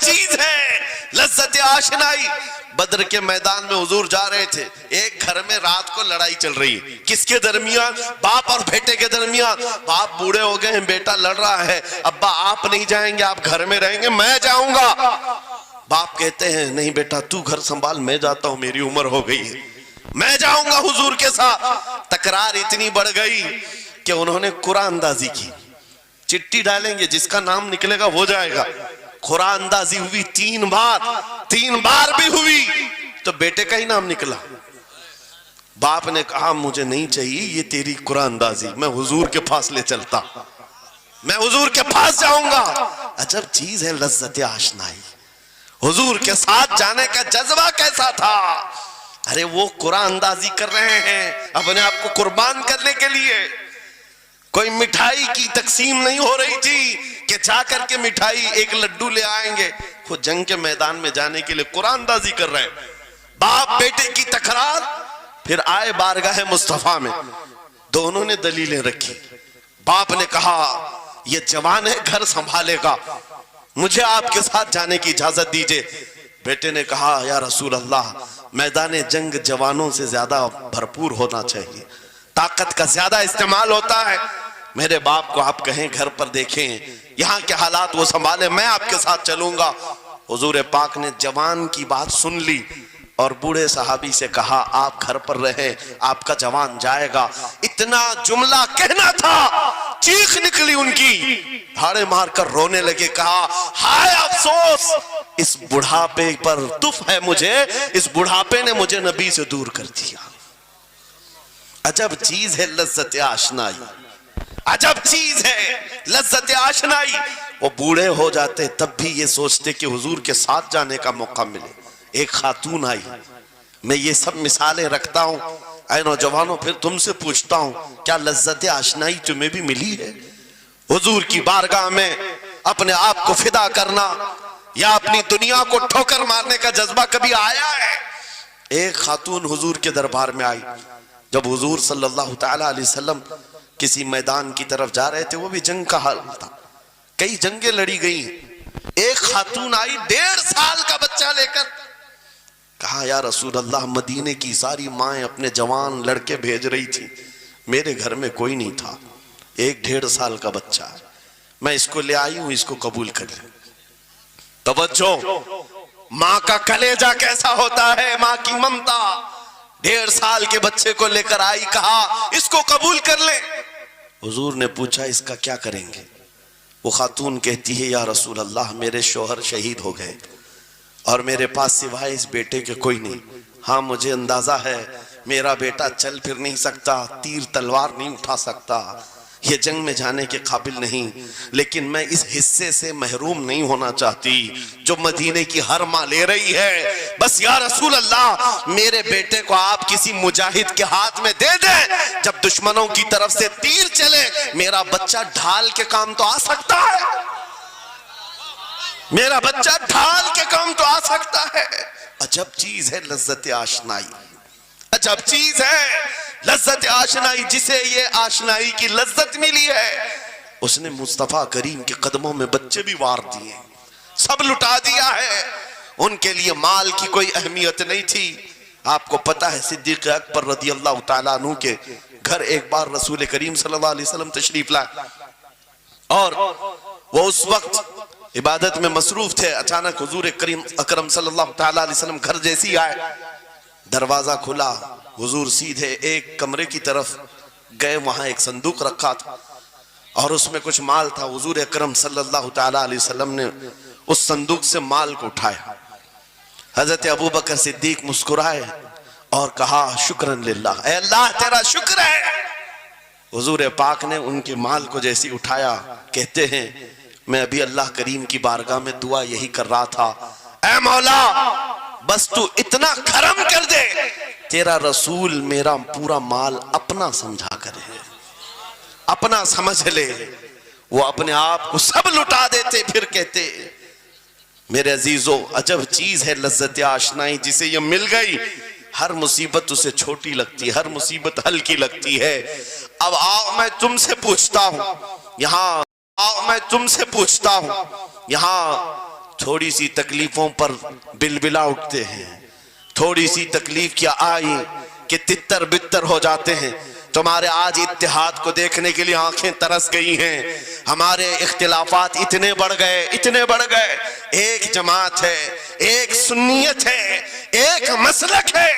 چیز ہے لذت آشنائی۔ بدر کے میدان میں حضور جا رہے تھے، ایک گھر میں رات کو لڑائی چل رہی ہے، کس کے درمیان؟ باپ اور بیٹے کے درمیان۔ باپ بوڑھے ہو گئے ہیں، بیٹا لڑ رہا ہے، ابا آپ نہیں جائیں گے، آپ گھر میں رہیں گے، میں جاؤں گا۔ باپ کہتے ہیں نہیں بیٹا تو گھر سنبھال، میں جاتا ہوں، میری عمر ہو گئی ہے، میں جاؤں گا حضور کے ساتھ۔ تکرار اتنی بڑھ گئی کہ انہوں نے قرآن اندازی کی، چٹی ڈالیں گے، جس کا نام نکلے گا وہ جائے گا۔ قرآن اندازی ہوئی 3 بار بھی ہوئی تو بیٹے کا ہی نام نکلا۔ باپ نے کہا مجھے نہیں چاہیے یہ تیری قرآن اندازی، میں حضور کے پاس لے چلتا، میں حضور کے پاس جاؤں گا۔ عجب چیز ہے لذت آشنائی۔ حضور کے ساتھ جانے کا جذبہ کیسا تھا؟ ارے وہ قرآن اندازی کر رہے ہیں اپنے آپ کو قربان کرنے کے لیے، کوئی مٹھائی کی تقسیم نہیں ہو رہی تھی کہ جا کر کے مٹھائی ایک لڈو لے آئیں گے، وہ جنگ کے میدان میں جانے کے لیے قرآن اندازی کر رہے ہیں۔ باپ بیٹے کی تکرار، پھر آئے بارگاہ مصطفیٰ میں، دونوں نے دلیلیں رکھی۔ باپ نے کہا یہ جوان ہے، گھر سنبھالے گا، مجھے آپ کے ساتھ جانے کی اجازت دیجئے۔ بیٹے نے کہا یا رسول اللہ میدان جنگ جوانوں سے زیادہ بھرپور ہونا چاہیے، طاقت کا زیادہ استعمال ہوتا ہے، میرے باپ کو آپ کہیں گھر پر دیکھیں، یہاں کے حالات وہ سنبھالے، میں آپ کے ساتھ چلوں گا۔ حضور پاک نے جوان کی بات سن لی اور بوڑھے صحابی سے کہا آپ گھر پر رہیں، آپ کا جوان جائے گا۔ اتنا جملہ کہنا تھا، چیخ نکلی ان کی، دھاڑے مار کر رونے لگے، کہا ہائے افسوس، اس بڑھاپے پر تف ہے مجھے، اس بڑھاپے نے مجھے نبی سے دور کر دیا۔ عجب چیز ہے لذت آشنائی، عجب چیز ہے لذت آشنائی۔ وہ بوڑھے ہو جاتے تب بھی یہ سوچتے کہ حضور کے ساتھ جانے کا موقع ملے۔ ایک خاتون آئی، میں یہ سب مثالیں رکھتا ہوں، اے نوجوانوں پھر تم سے پوچھتا ہوں کیا لذت آشنائی تمہیں بھی ملی ہے؟ حضور کی بارگاہ میں اپنے آپ کو فدا کرنا یا اپنی دنیا کو ٹھوکر مارنے کا جذبہ کبھی آیا ہے؟ ایک خاتون حضور کے دربار میں آئی، جب حضور صلی اللہ تعالیٰ علیہ وسلم کسی میدان کی طرف جا رہے تھے، وہ بھی جنگ کا حال تھا، کئی جنگیں لڑی گئی، ایک خاتون آئی 1.5 سال کا بچہ لے کر، کہا یا رسول اللہ مدینے کی ساری مائیں اپنے جوان لڑکے بھیج رہی تھی، میرے گھر میں کوئی نہیں تھا، ایک 1.5 سال کا بچہ ہے، میں اس کو لے آئی ہوں، اس کو قبول کر لیں۔ توجہ، ماں کا کلیجہ کیسا ہوتا ہے، ماں کی ممتا، 1.5 سال کے بچے کو لے کر آئی، کہا اس کو قبول کر لیں۔ حضور نے پوچھا اس کا کیا کریں گے؟ وہ خاتون کہتی ہے یا رسول اللہ میرے شوہر شہید ہو گئے اور میرے پاس سوائے اس بیٹے کے کوئی نہیں، ہاں مجھے اندازہ ہے میرا بیٹا چل پھر نہیں سکتا، تیر تلوار نہیں اٹھا سکتا، یہ جنگ میں جانے کے قابل نہیں، لیکن میں اس حصے سے محروم نہیں ہونا چاہتی جو مدینے کی ہر ماں لے رہی ہے، بس یا رسول اللہ میرے بیٹے کو آپ کسی مجاہد کے ہاتھ میں دے دیں، جب دشمنوں کی طرف سے تیر چلے میرا بچہ ڈھال کے کام تو آ سکتا ہے، میرا بچہ ڈھال کے کام تو آ سکتا ہے۔ عجب چیز ہے لذت آشنائی، عجب چیز ہے لذت آشنائی، جسے یہ آشنائی کی لذت ملی ہے اس نے مصطفیٰ کریم کے قدموں میں بچے بھی وار دیے، سب لٹا دیا ہے، ان کے لیے مال کی کوئی اہمیت نہیں تھی۔ آپ کو پتہ ہے صدیق اکبر رضی اللہ تعالیٰ عنہ کے گھر ایک بار رسول کریم صلی اللہ علیہ وسلم تشریف لائے اور وہ اس وقت عبادت میں مصروف تھے، اچانک حضور کریم اکرم صلی اللہ تعالیٰ علیہ وسلم گھر جیسی آئے، دروازہ کھلا، حضور سیدھے ایک کمرے کی طرف گئے، وہاں ایک صندوق رکھا تھا اور اس میں کچھ مال تھا، حضور اکرم صلی اللہ تعالیٰ علیہ وسلم نے اس صندوق سے مال کو اٹھایا، حضرت ابوبکر صدیق مسکرائے اور کہا شکرن للہ، اے اللہ تیرا شکر ہے۔ حضور پاک نے ان کے مال کو جیسی اٹھایا، کہتے ہیں میں ابھی اللہ کریم کی بارگاہ میں دعا یہی کر رہا تھا، اے مولا بس تو اتنا کرم کر دے تیرا رسول میرا پورا مال اپنا سمجھا کرے، اپنا سمجھ لے۔ وہ اپنے آپ کو سب لٹا دیتے، پھر کہتے میرے عزیزو عجب چیز ہے لذت آشنائی، جسے یہ مل گئی ہر مصیبت اسے چھوٹی لگتی ہے، ہر مصیبت ہلکی لگتی ہے۔ اب آؤ میں تم سے پوچھتا ہوں، یہاں تھوڑی سی تکلیفوں پر بلبلا اٹھتے ہیں، تھوڑی سی تکلیف کیا آئی کہ تتر بتر ہو جاتے ہیں۔ تمہارے آج اتحاد کو دیکھنے کے لیے آنکھیں ترس گئی ہیں، ہمارے اختلافات اتنے بڑھ گئے، ایک جماعت ہے، ایک سنیت ہے، ایک مسلک ہے،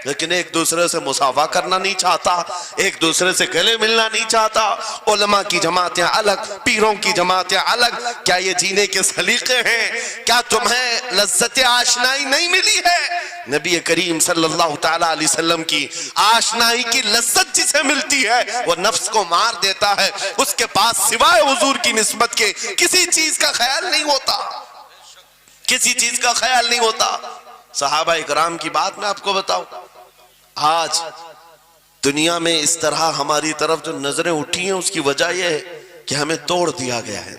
لیکن ایک دوسرے سے مساوات کرنا نہیں چاہتا، ایک دوسرے سے گلے ملنا نہیں چاہتا۔ علماء کی جماعتیں الگ، پیروں کی جماعتیں الگ۔ کیا یہ جینے کے سلیقے ہیں؟ کیا تمہیں لذت آشنائی نہیں ملی ہے؟ نبی کریم صلی اللہ تعالیٰ علیہ وسلم کی آشنائی کی لذت جسے ملتی ہے وہ نفس کو مار دیتا ہے، اس کے پاس سوائے حضور کی نسبت کے کسی چیز کا خیال نہیں ہوتا، کسی چیز کا خیال نہیں ہوتا۔ صحابہ اکرام کی بات میں آپ کو بتاؤں، آج دنیا میں اس طرح ہماری طرف جو نظریں اٹھی ہیں اس کی وجہ یہ ہے کہ ہمیں توڑ دیا گیا ہے۔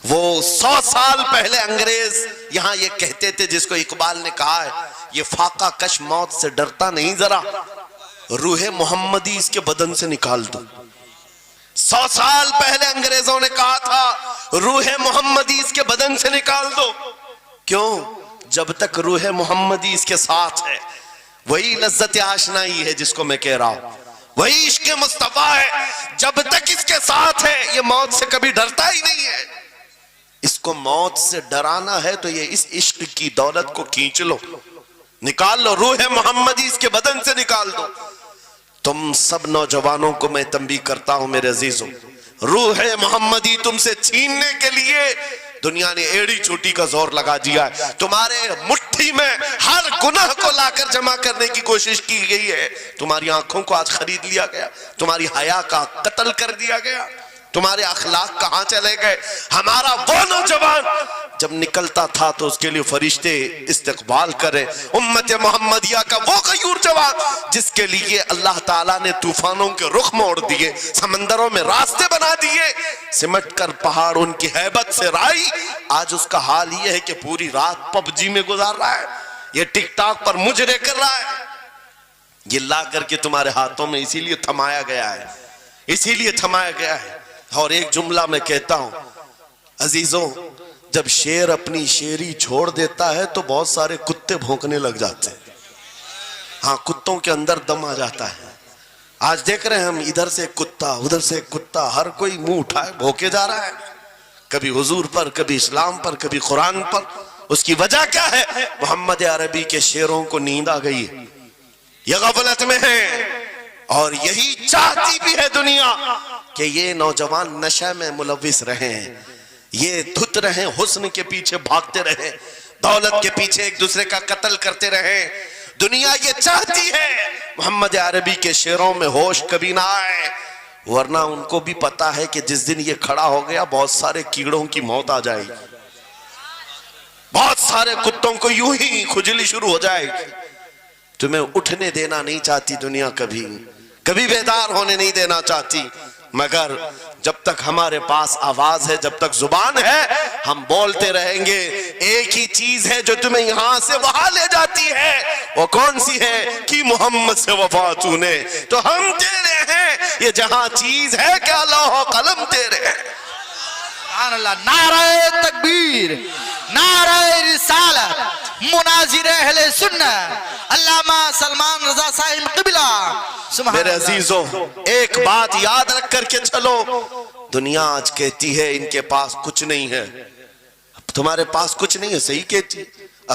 وہ 100 سال پہلے انگریز یہاں یہ کہتے تھے، جس کو اقبال نے کہا ہے، یہ فاقہ کش موت سے ڈرتا نہیں، ذرا روح محمدی اس کے بدن سے نکال دو۔ 100 سال پہلے انگریزوں نے کہا تھا روح محمدی اس کے بدن سے نکال دو۔ کیوں؟ جب تک روح محمدی اس کے ساتھ ہے، وہی لذت آشنائی ہے جس کو میں کہہ رہا ہوں، وہی عشق مصطفیٰ ہے، جب تک اس کے ساتھ ہے یہ موت سے کبھی ڈرتا ہی نہیں ہے۔ اس کو موت سے ڈرانا ہے تو یہ اس عشق کی دولت کو کھینچ لو، نکال لو، روح محمدی اس کے بدن سے نکال دو۔ تم سب نوجوانوں کو میں تنبیہ کرتا ہوں میرے عزیزوں، روح محمدی تم سے چھیننے کے لیے دنیا نے ایڑی چوٹی کا زور لگا دیا ہے، تمہارے مٹھی میں ہر گناہ کو لا کر جمع کرنے کی کوشش کی گئی ہے، تمہاری آنکھوں کو آج خرید لیا گیا، تمہاری حیا کا قتل کر دیا گیا، تمہارے اخلاق کہاں چلے گئے؟ ہمارا وہ نوجوان جب نکلتا تھا تو اس کے لیے فرشتے استقبال کرے، امت محمدیہ کا وہ غیور جوان جس کے لیے اللہ تعالیٰ نے طوفانوں کے رخ موڑ دیے، سمندروں میں راستے بنا دیے، سمٹ کر پہاڑ ان کی ہیبت سے رائی، آج اس کا حال یہ ہے کہ پوری رات پب جی میں گزار رہا ہے، یہ ٹک ٹاک پر مجرے کر رہا ہے۔ یہ لا کر کے تمہارے ہاتھوں میں اسی لیے تھمایا گیا ہے، اسی لیے تھمایا گیا ہے۔ اور ایک جملہ میں کہتا ہوں عزیزوں، جب شیر اپنی شیری چھوڑ دیتا ہے تو بہت سارے کتے بھونکنے لگ جاتے ہیں، ہاں کتوں کے اندر دم آ جاتا ہے۔ آج دیکھ رہے ہیں ہم، ادھر سے کتا ادھر سے کتا، ہر کوئی منہ اٹھائے بھونکے جا رہا ہے، کبھی حضور پر، کبھی اسلام پر، کبھی قرآن پر۔ اس کی وجہ کیا ہے؟ محمد عربی کے شیروں کو نیند آ گئی ہے، یہ غفلت میں ہے، اور یہی چاہتی بھی ہے دنیا کہ یہ نوجوان نشہ میں ملوث رہیں، یہ دھت رہیں، حسن کے پیچھے بھاگتے رہیں، دولت کے پیچھے ایک دوسرے کا قتل کرتے رہیں۔ دنیا یہ چاہتی ہے محمد عربی کے شعروں میں ہوش کبھی نہ آئے، ورنہ ان کو بھی پتا ہے کہ جس دن یہ کھڑا ہو گیا بہت سارے کیڑوں کی موت آ جائے گی، بہت سارے کتوں کو یوں ہی کھجلی شروع ہو جائے گی۔ تمہیں اٹھنے دینا نہیں چاہتی دنیا، کبھی کبھی بیدار ہونے نہیں دینا چاہتی، مگر جب تک ہمارے پاس آواز ہے، جب تک زبان ہے، ہم بولتے رہیں گے۔ ایک ہی چیز ہے جو تمہیں یہاں سے وہاں لے جاتی ہے، وہ کون سی ہے؟ کہ محمد سے وفا تو نے، تو ہم تیرے ہیں، یہ جہاں چیز ہے کیا لوح و قلم تیرے ہیں۔ سبحان اللہ، نعرہ تکبیر، نعرہ رسالت، مناظر اہل سنت، علامہ سلمان رضا صاحب قبلہ۔ میرے عزیزوں، ایک بات یاد رکھ کر کے چلو، دنیا آج کہتی ہے ان کے پاس کچھ نہیں ہے، تمہارے پاس کچھ نہیں ہے، صحیح کہتی،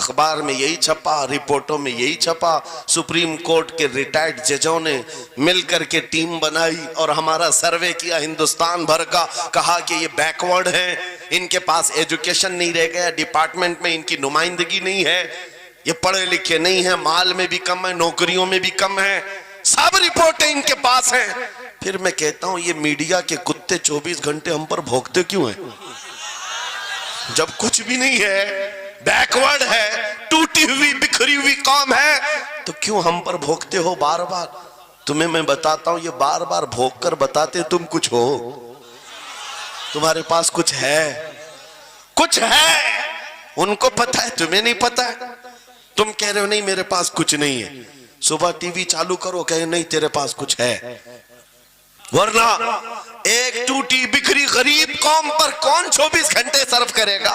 اخبار میں یہی چھپا، رپورٹوں میں یہی چھپا، سپریم کورٹ کے ریٹائرڈ ججوں نے مل کر کے ٹیم بنائی اور ہمارا سروے کیا ہندوستان بھر کا، کہا کہ یہ بیکورڈ ہیں، ان کے پاس ایجوکیشن نہیں رہ گیا، ڈپارٹمنٹ میں ان کی نمائندگی نہیں ہے، یہ پڑھے لکھے نہیں ہیں، مال میں بھی کم ہے، نوکریوں میں بھی کم ہے، سب رپورٹیں ان کے پاس ہیں۔ پھر میں کہتا ہوں یہ میڈیا کے کتے 24 گھنٹے ہم پر بھونکتے کیوں ہیں؟ جب کچھ بھی نہیں ہے، بیکورڈ ہے، ٹوٹی ہوئی بکھری ہوئی قوم ہے، تو کیوں ہم پر بھونکتے ہو بار بار؟ تمہیں میں بتاتا ہوں، یہ بار بار بھونک کر بتاتے تم کچھ ہو، تمہارے پاس کچھ ہے، کچھ ہے، ان کو پتہ ہے، تمہیں نہیں پتہ ہے۔ تم کہہ رہے ہو نہیں میرے پاس کچھ نہیں ہے، صبح ٹی وی چالو کرو کہے نہیں تیرے پاس کچھ ہے، ورنہ ایک ٹوٹی بکھری غریب قوم پر کون 24 گھنٹے صرف کرے گا؟